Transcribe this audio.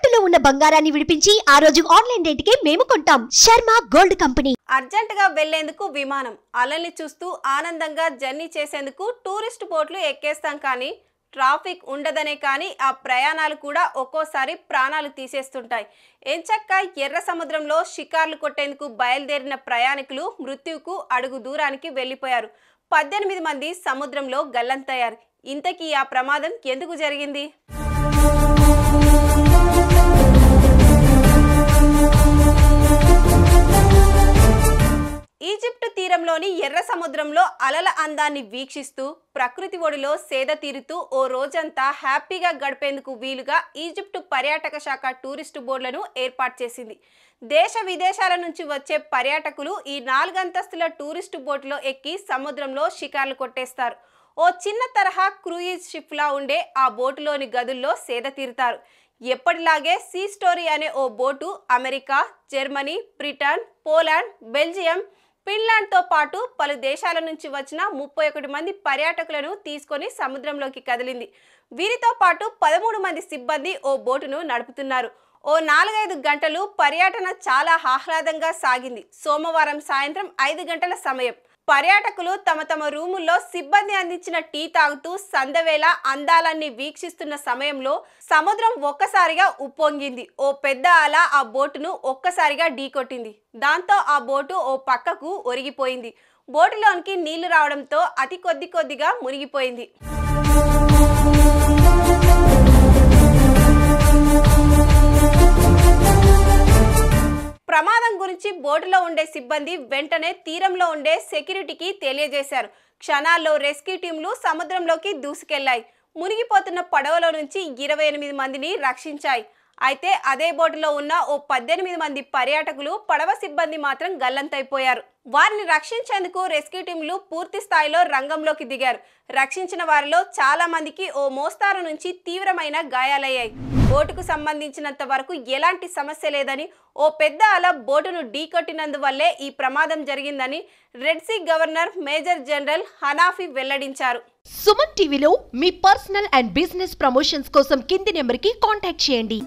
తాకట్టులో ఉన్న బంగారాన్ని విడిపించి ఆ రోజు ఆన్లైన్ రేటుకే మేము కొంటాం. Sharma gold company. అర్జెంటుగా వెళ్లేందుకు విమానం, అలల్ని చూస్తూ ఆనందంగా జర్నీ చేసేందుకు టూరిస్ట్ బోట్లు ఎక్కేస్తాం. కానీ ట్రాఫిక్ ఉండదనే కానీ ఆ ప్రయాణాలు కూడా ఒక్కోసారి ప్రాణాలు తీసేస్తుంటాయి. ఎంచక్క ఎర్ర సముద్రంలో షికార్లు కొట్టేందుకు బయలుదేరిన ప్రయాణికులు మృత్యువుకు అడుగు దూరానికి వెళ్లిపోయారు. 18 మంది సముద్రంలో గల్లంతయ్యారు. ఇంతకీ ఆ ప్రమాదం ఎందుకు జరిగింది? ఈజిప్టు తీరంలోని ఎర్ర సముద్రంలో అలల అందాన్ని వీక్షిస్తూ ప్రకృతి ఒడిలో సేద తీరుతూ ఓ రోజంతా హ్యాపీగా గడిపేందుకు వీలుగా ఈజిప్టు పర్యాటక శాఖ టూరిస్టు బోర్డులను ఏర్పాటు చేసింది. దేశ విదేశాల నుంచి వచ్చే పర్యాటకులు ఈ 4 అంతస్తుల టూరిస్టు బోటులో ఎక్కి సముద్రంలో షికార్లు కొట్టేస్తారు. ఓ చిన్న తరహా క్రూయిజ్ షిప్లా ఉండే ఆ బోటులోని గదుల్లో సేద తీరుతారు. ఎప్పటిలాగే సీ స్టోరీ అనే ఓ boat America, Germany, Britain, Poland, Belgium, ఫిన్లాండ్తో పాటు పలు దేశాల నుంచి వచ్చిన 31 మంది పర్యాటకులను తీసుకొని సముద్రంలోకి కదిలింది. వీరితో పాటు 13 మంది సిబ్బంది ఓ బోటును నడుపుతున్నారు. ఓ 4-5 గంటలు పర్యటన చాలా ఆహ్లాదంగా సాగింది. సోమవారం సాయంత్రం 5 గంటల సమయం. పర్యాటకులు తమ తమ రూముల్లో సిబ్బంది అందించిన టీ తాగుతూ సందవేళ అందాలన్నీ వీక్షిస్తున్న సమయంలో సముద్రం ఒక్కసారిగా ఉప్పొంగింది. ఓ పెద్ద అల ఆ బోటును ఒక్కసారిగా ఢీకొట్టింది. దాంతో ఆ బోటు ఓ పక్కకు ఒరిగిపోయింది. బోటులోనికి నీళ్లు రావడంతో అతి కొద్దిగా మునిగిపోయింది. ప్రమాదం గురించి బోటులో ఉండే సిబ్బంది వెంటనే తీరంలో ఉండే సెక్యూరిటీకి తెలియజేశారు. క్షణాల్లో రెస్క్యూ టీంలు సముద్రంలోకి దూసుకెళ్లాయి. మునిగిపోతున్న పడవలో నుంచి 28 మందిని రక్షించాయి. అయితే అదే బోటులో ఉన్న ఓ 18 మంది పర్యాటకులు, పడవ సిబ్బంది మాత్రం గల్లంతైపోయారు. వారిని రక్షించేందుకు రెస్క్యూ టీంలు పూర్తి స్థాయిలో రంగంలోకి దిగారు. రక్షించిన వారిలో చాలా మందికి ఓ మోస్తారు నుంచి తీవ్రమైన గాయాలయ్యాయి. బోటుకు సంబంధించినంత వరకు ఎలాంటి సమస్య లేదని, ఓ పెద్ద అల బోటును ఢీకొట్టినందువల్లే ఈ ప్రమాదం జరిగిందని Red Sea governor major general Hanafi వెల్లడించారు. సుమన్ టీవీలో మీ పర్సనల్ అండ్ బిజినెస్ ప్రమోషన్స్ కోసం కింది నెంబర్కి కాంటాక్ట్ చేయండి.